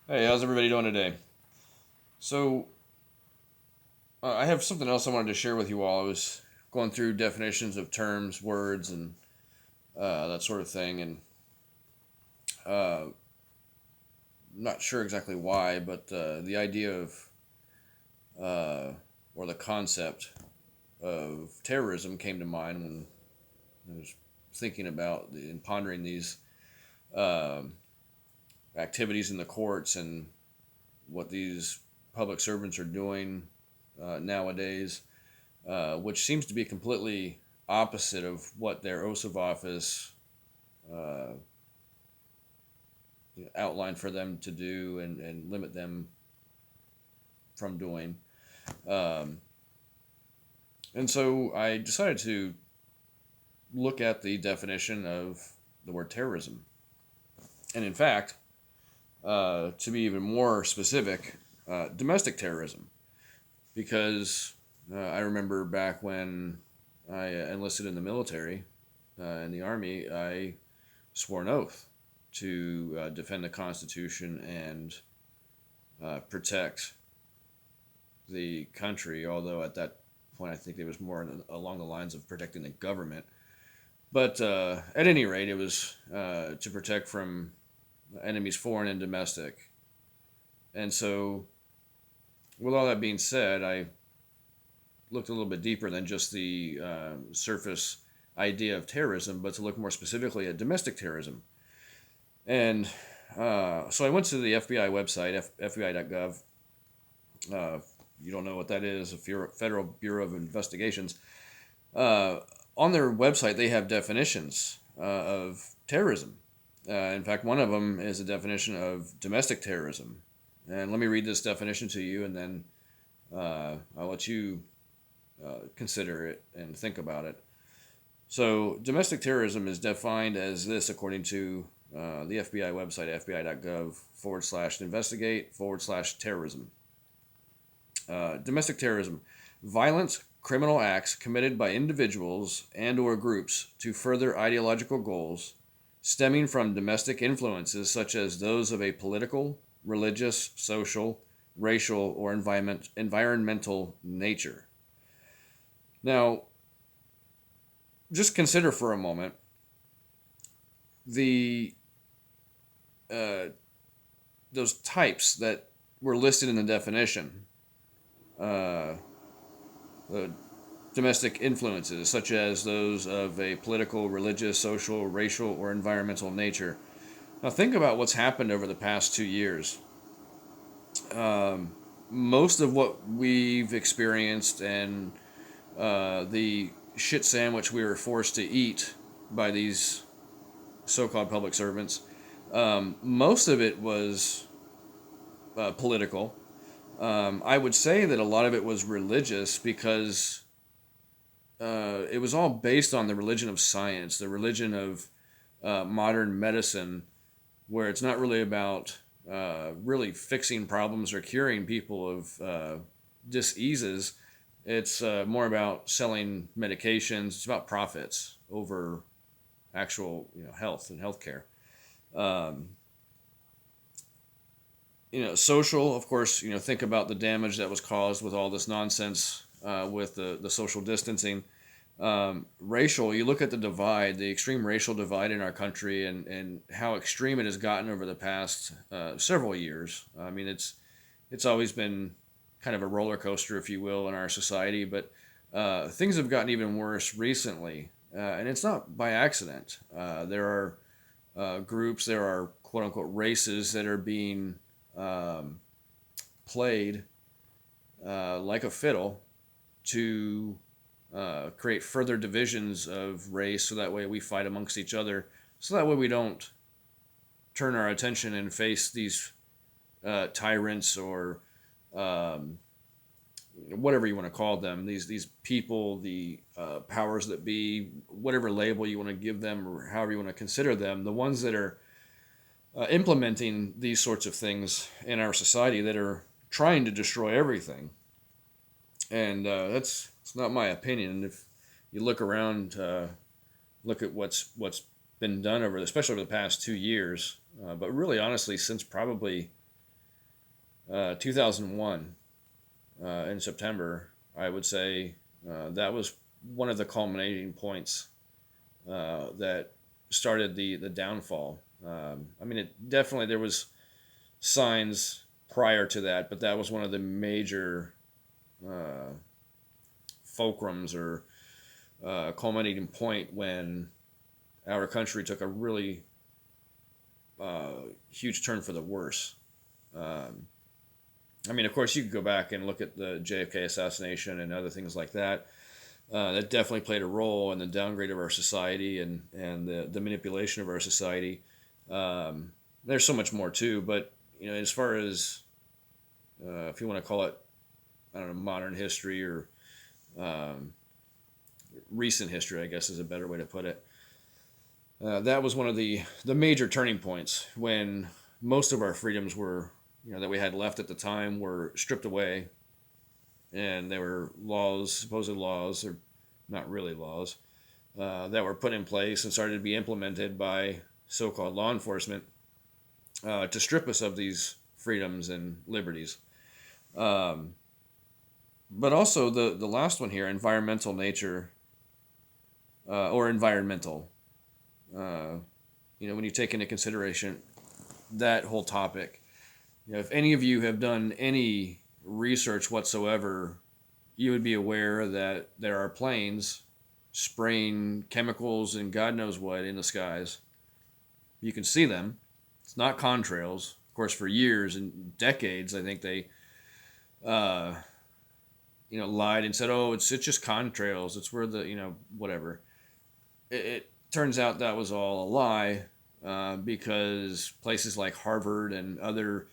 Hey, how's everybody doing today? So, I have something else I wanted to share with you all. I was going through definitions of terms, words, and that sort of thing, and uh, not sure exactly why, but the idea of uh, or the concept of terrorism came to mind when I was thinking about and pondering these um activities in the courts and what these public servants are doing nowadays, which seems to be completely opposite of what their oath of office uh, outlined for them to do and limit them from doing. Um, and so I decided to look at the definition of the word terrorism. And in fact, to be even more specific, domestic terrorism. Because I remember back when I enlisted in the military, in the Army, I swore an oath to defend the Constitution and protect the country. Although at that point, I think it was more along the lines of protecting the government. But at any rate, it was to protect from enemies, foreign and domestic. And so, with all that being said, I looked a little bit deeper than just the surface idea of terrorism, but to look more specifically at domestic terrorism. And so I went to the FBI website, fbi.gov. You don't know what that is, a Federal Bureau of Investigations. Uh, on their website, they have definitions of terrorism. In fact, one of them is a definition of domestic terrorism. And let me read this definition to you, and then I'll let you consider it and think about it. So, domestic terrorism is defined as this according to the FBI website, fbi.gov / investigate / terrorism. Domestic terrorism, violent criminal acts committed by individuals and or groups to further ideological goals stemming from domestic influences such as those of a political, religious, social, racial, or environmental nature. Now, just consider for a moment the uh, those types that were listed in the definition. Uh, the domestic influences, such as those of a political, religious, social, racial, or environmental nature. Now, think about what's happened over the past 2 years. Um, Most of what we've experienced and the shit sandwich we were forced to eat by these so called public servants, most of it was political. I would say that a lot of it was religious because it was all based on the religion of science, the religion of modern medicine, where it's not really about really fixing problems or curing people of diseases. It's more about selling medications. It's about profits over actual health and healthcare. Um, Social, of course. Think about the damage that was caused with all this nonsense with the social distancing. Racial, you look at the divide, the extreme racial divide in our country, and how extreme it has gotten over the past several years. I mean, it's always been kind of a roller coaster, if you will, in our society, but things have gotten even worse recently, and it's not by accident. There are groups, there are quote unquote races that are being um, played like a fiddle to create further divisions of race so that way we fight amongst each other, so that way we don't turn our attention and face these tyrants or um, whatever you want to call them, these people, the powers that be, whatever label you want to give them or however you want to consider them, the ones that are implementing these sorts of things in our society that are trying to destroy everything. And that's it's not my opinion. If you look around, look at what's been done over, especially over the past 2 years, but really honestly, since probably 2001 in September, I would say that was one of the culminating points that started the downfall. I mean, it definitely there was signs prior to that, but that was one of the major uh, fulcrums or culminating point when our country took a really huge turn for the worse. Um, I mean, of course, you could go back and look at the JFK assassination and other things like that. That definitely played a role in the downgrade of our society and the manipulation of our society. Um, there's so much more too, but as far as if you want to call it, I don't know, modern history or um, recent history, I guess is a better way to put it. That was one of the major turning points when most of our freedoms were, that we had left at the time were stripped away, and there were laws, supposed laws, or not really laws, that were put in place and started to be implemented by so-called law enforcement to strip us of these freedoms and liberties. Um, but also the last one here, environmental nature or environmental. Uh, when you take into consideration that whole topic, if any of you have done any research whatsoever, you would be aware that there are planes spraying chemicals and God knows what in the skies. You can see them. It's not contrails. Of course, for years and decades, I think they, uh, lied and said, "Oh, it's just contrails. It's where the whatever." It turns out that was all a lie because places like Harvard and other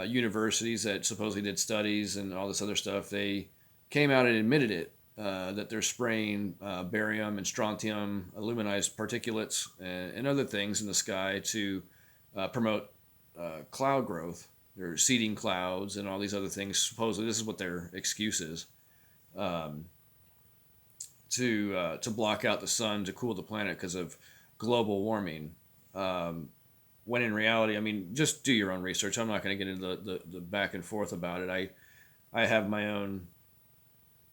universities that supposedly did studies and all this other stuff, they came out and admitted it. That they're spraying barium and strontium, aluminized particulates, and other things in the sky to promote cloud growth. They're seeding clouds and all these other things. Supposedly, this is what their excuse is um, to block out the sun to cool the planet because of global warming. Um, when in reality, I mean, just do your own research. I'm not going to get into the back and forth about it. I have my own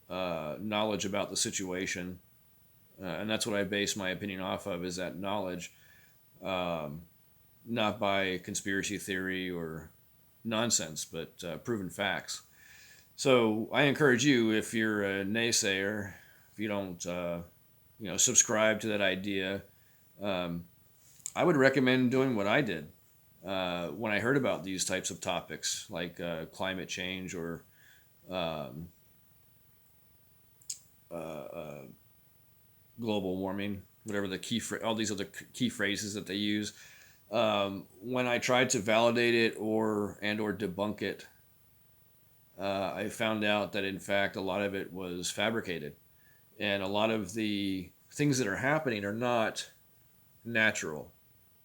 knowledge about the situation, and that's what I base my opinion off of is that knowledge, um, not by conspiracy theory or nonsense, but proven facts. So I encourage you, if you're a naysayer, if you don't, subscribe to that idea, um, I would recommend doing what I did when I heard about these types of topics like climate change or um, uh, global warming, whatever the all these other key phrases that they use. When I tried to validate it or debunk it, I found out that in fact a lot of it was fabricated, and a lot of the things that are happening are not natural.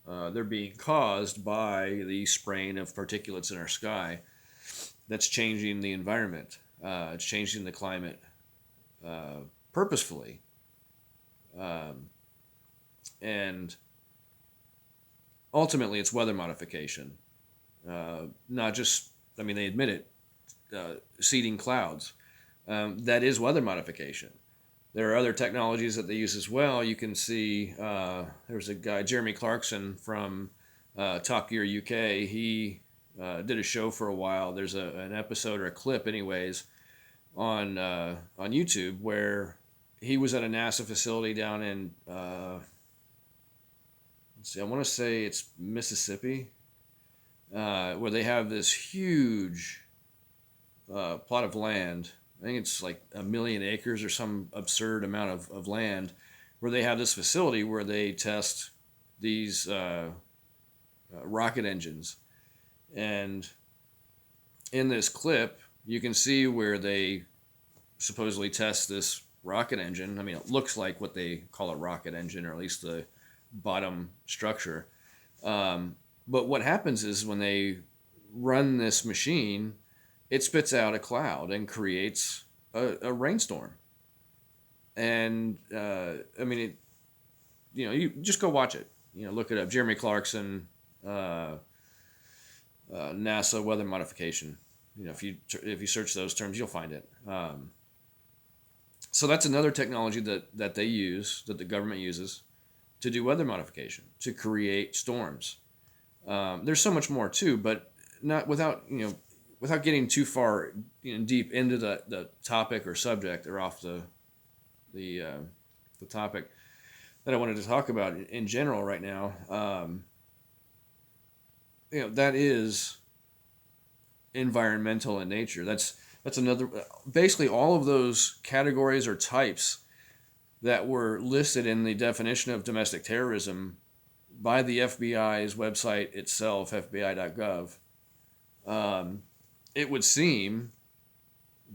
They're being caused by the spraying of particulates in our sky. That's changing the environment. It's changing the climate purposefully, um, and ultimately, it's weather modification. Not just, I mean, they admit it. Seeding clouds. That is weather modification. There are other technologies that they use as well. You can see there's a guy, Jeremy Clarkson from Top Gear UK. He did a show for a while. There's an episode or a clip, anyways, on YouTube where he was at a NASA facility down in let's see, I want to say it's Mississippi, where they have this huge plot of land. I think it's like 1 million acres or some absurd amount of land where they have this facility where they test these rocket engines. And in this clip, you can see where they supposedly test this rocket engine. I mean, it looks like what they call a rocket engine, or at least the bottom structure. But what happens is when they run this machine, it spits out a cloud and creates a rainstorm. And I mean, you just go watch it. Look it up. Jeremy Clarkson, NASA weather modification. if you search those terms, you'll find it. So that's another technology that they use, that the government uses, to do weather modification, to create storms. There's so much more too, but not without getting too far deep into the topic or subject, or off the topic that I wanted to talk about in general right now. That is environmental in nature. That's another. Basically, all of those categories or types that were listed in the definition of domestic terrorism by the FBI's website itself, fbi.gov. It would seem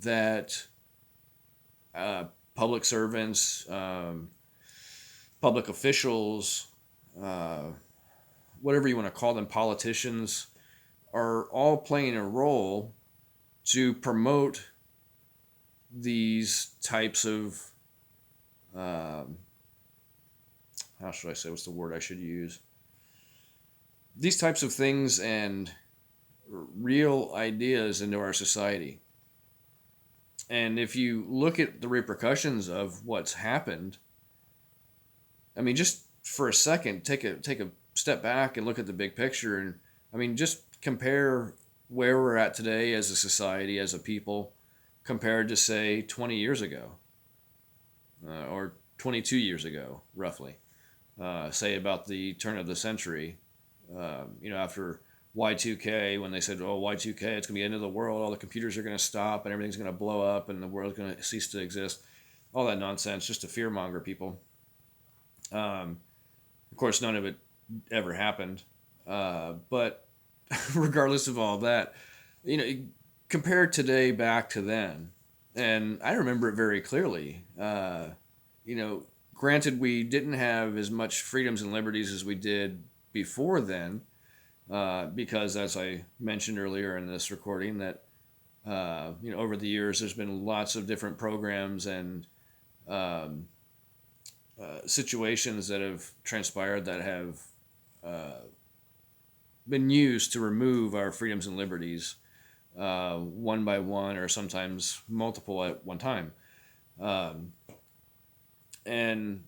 that public servants, public officials, whatever you want to call them, politicians, are all playing a role to promote these types of, how should I say, what's the word I should use? These types of things and real ideas into our society. And if you look at the repercussions of what's happened, I mean, just for a second, take a step back and look at the big picture. And I mean, just compare where we're at today as a society, as a people, compared to, say, 20 years ago, or 22 years ago, roughly. Say about the turn of the century, after Y2K, when they said, oh, Y2K, it's going to be the end of the world, all the computers are going to stop and everything's going to blow up and the world's going to cease to exist. All that nonsense, just to fearmonger people. Of course, none of it ever happened. But regardless of all that, compare today back to then. And I remember it very clearly. Granted, we didn't have as much freedoms and liberties as we did before then, because, as I mentioned earlier in this recording, that over the years there's been lots of different programs and situations that have transpired that have been used to remove our freedoms and liberties, one by one, or sometimes multiple at one time. And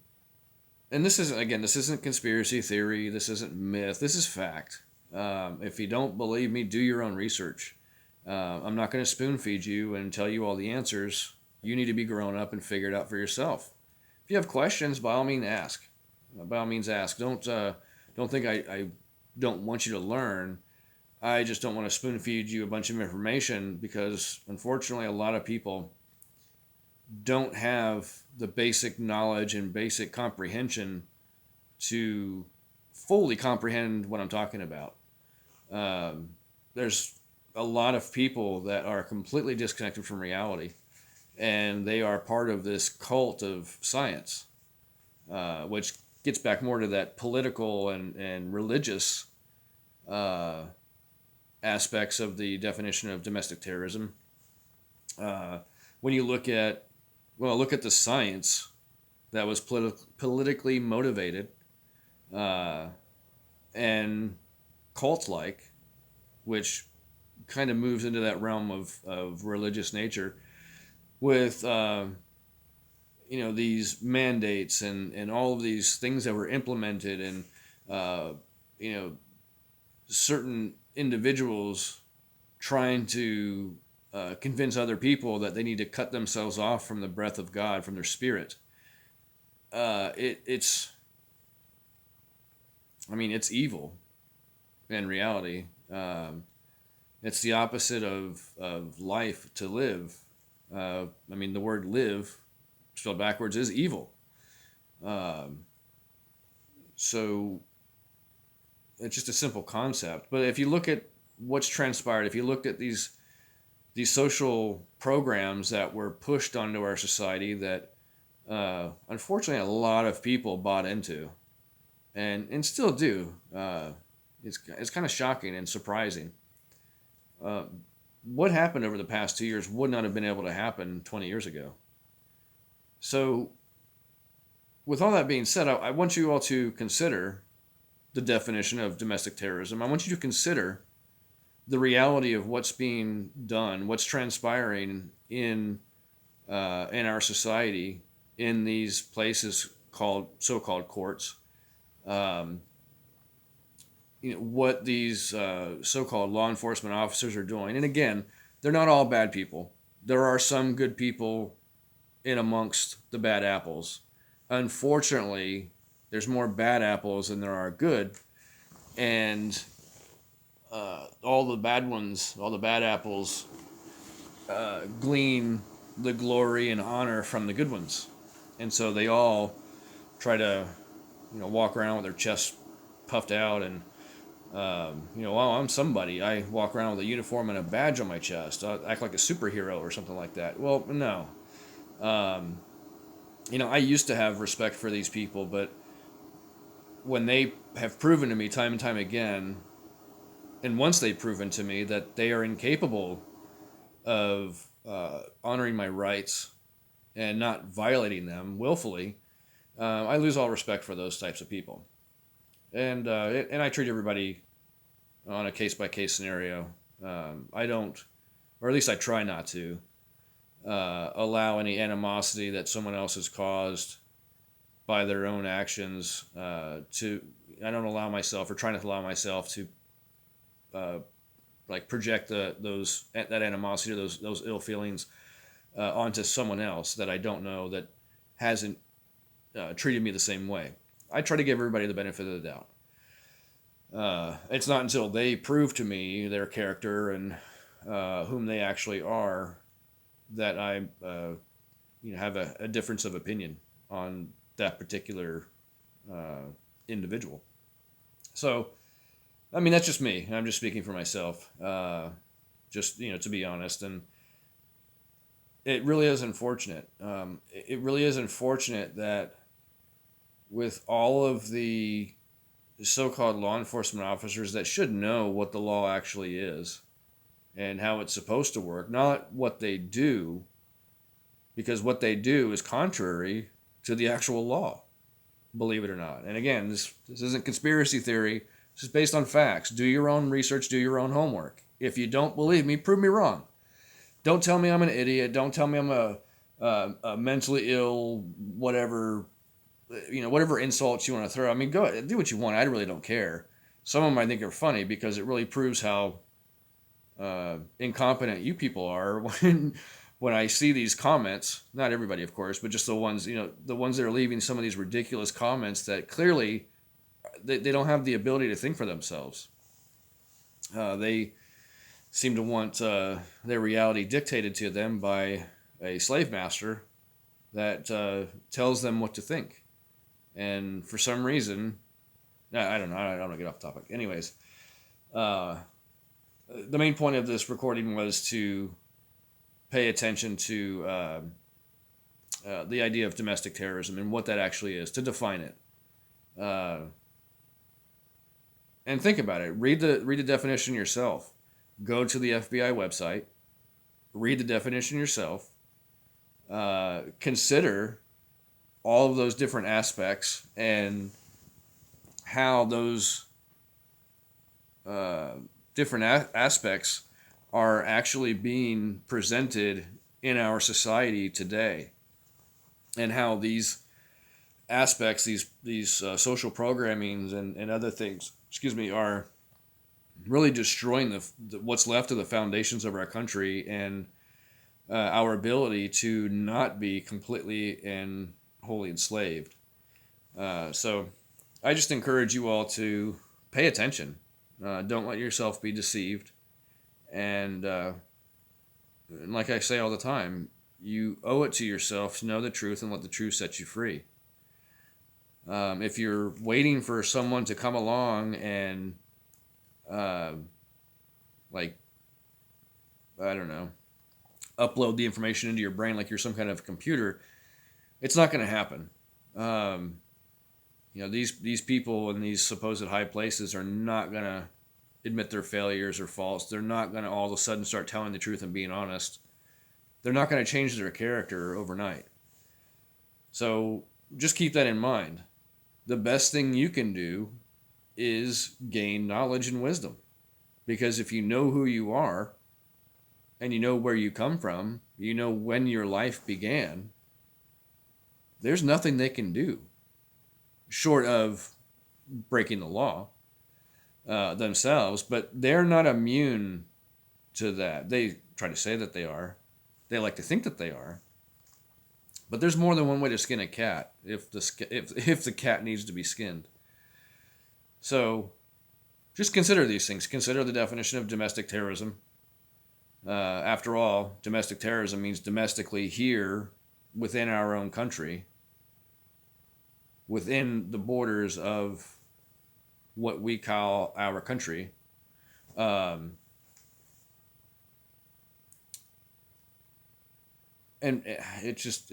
this isn't conspiracy theory. This isn't myth. This is fact. If you don't believe me, do your own research. I'm not going to spoon feed you and tell you all the answers. You need to be grown up and figure it out for yourself. If you have questions, by all means ask. Don't think I don't want you to learn. I just don't want to spoon feed you a bunch of information, because unfortunately a lot of people don't have the basic knowledge and basic comprehension to fully comprehend what I'm talking about. There's a lot of people that are completely disconnected from reality, and they are part of this cult of science, which gets back more to that political and religious aspects of the definition of domestic terrorism. When you look at the science that was politically motivated and cult-like, which kind of moves into that realm of religious nature, with these mandates and all of these things that were implemented, and certain individuals trying to convince other people that they need to cut themselves off from the breath of God, from their spirit. It's evil in reality. It's the opposite of life, to live. The word live, spelled backwards, is evil. So it's just a simple concept. But if you look at what's transpired, if you look at these social programs that were pushed onto our society that unfortunately a lot of people bought into and still do, it's kind of shocking and surprising. What happened over the past 2 years would not have been able to happen 20 years ago. So with all that being said, I want you all to consider the definition of domestic terrorism. I want you to consider the reality of what's being done, what's transpiring in our society in these places called so-called courts. Um, what these so-called law enforcement officers are doing, and again, they're not all bad people. There are some good people in amongst the bad apples. Unfortunately, there's more bad apples than there are good, and all the bad ones, all the bad apples, glean the glory and honor from the good ones, and so they all try to, walk around with their chest puffed out and, well, I'm somebody. I walk around with a uniform and a badge on my chest. I act like a superhero or something like that. Well, no. Um, I used to have respect for these people, but when they have proven to me time and time again, and once they've proven to me that they are incapable of honoring my rights and not violating them willfully, I lose all respect for those types of people. And I treat everybody on a case by case scenario. I don't, or at least I try not to, allow any animosity that someone else has caused by their own actions to. I don't allow myself, or try not to allow myself to, like project that animosity or those ill feelings onto someone else that I don't know that hasn't treated me the same way. I try to give everybody the benefit of the doubt. It's not until they prove to me their character and whom they actually are that I have a difference of opinion on that particular individual. So, I mean, that's just me. I'm just speaking for myself. Just, to be honest. And it really is unfortunate. It really is unfortunate that with all of the so-called law enforcement officers that should know what the law actually is and how it's supposed to work, not what they do, because what they do is contrary to the actual law, believe it or not. And again, this isn't conspiracy theory. This is based on facts. Do your own research, do your own homework. If you don't believe me, prove me wrong. Don't tell me I'm an idiot. Don't tell me I'm a mentally ill, whatever insults you want to throw. I mean, go ahead, do what you want. I really don't care. Some of them I think are funny because it really proves how incompetent you people are when I see these comments. Not everybody, of course, but just the ones that are leaving some of these ridiculous comments that clearly they don't have the ability to think for themselves. They seem to want their reality dictated to them by a slave master that tells them what to think. And for some reason, I don't know. I don't want to get off topic. Anyways, the main point of this recording was to pay attention to the idea of domestic terrorism and what that actually is, to define it. And think about it. Read the definition yourself. Go to the FBI website. Read the definition yourself. Consider all of those different aspects and how those different aspects are actually being presented in our society today, and how these aspects, these social programmings and other things, are really destroying what's left of the foundations of our country and our ability to not be completely and wholly enslaved. So I just encourage you all to pay attention. Don't let yourself be deceived. And like I say all the time, you owe it to yourself to know the truth and let the truth set you free. If you're waiting for someone to come along and, I don't know, upload the information into your brain like you're some kind of computer, it's not going to happen. These people in these supposed high places are not going to admit their failures or faults. They're not going to all of a sudden start telling the truth and being honest. They're not going to change their character overnight. So just keep that in mind. The best thing you can do is gain knowledge and wisdom. Because if you know who you are and you know where you come from, you know when your life began, there's nothing they can do short of breaking the law themselves. But they're not immune to that. They try to say that they are. They like to think that they are. But there's more than one way to skin a cat if the cat needs to be skinned. So just consider these things. Consider the definition of domestic terrorism. After all, domestic terrorism means domestically here within our own country, within the borders of what we call our country. Um, and it just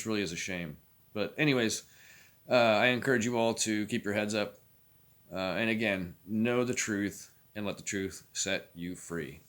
really is a shame. But anyways, I encourage you all to keep your heads up, and again, know the truth and let the truth set you free.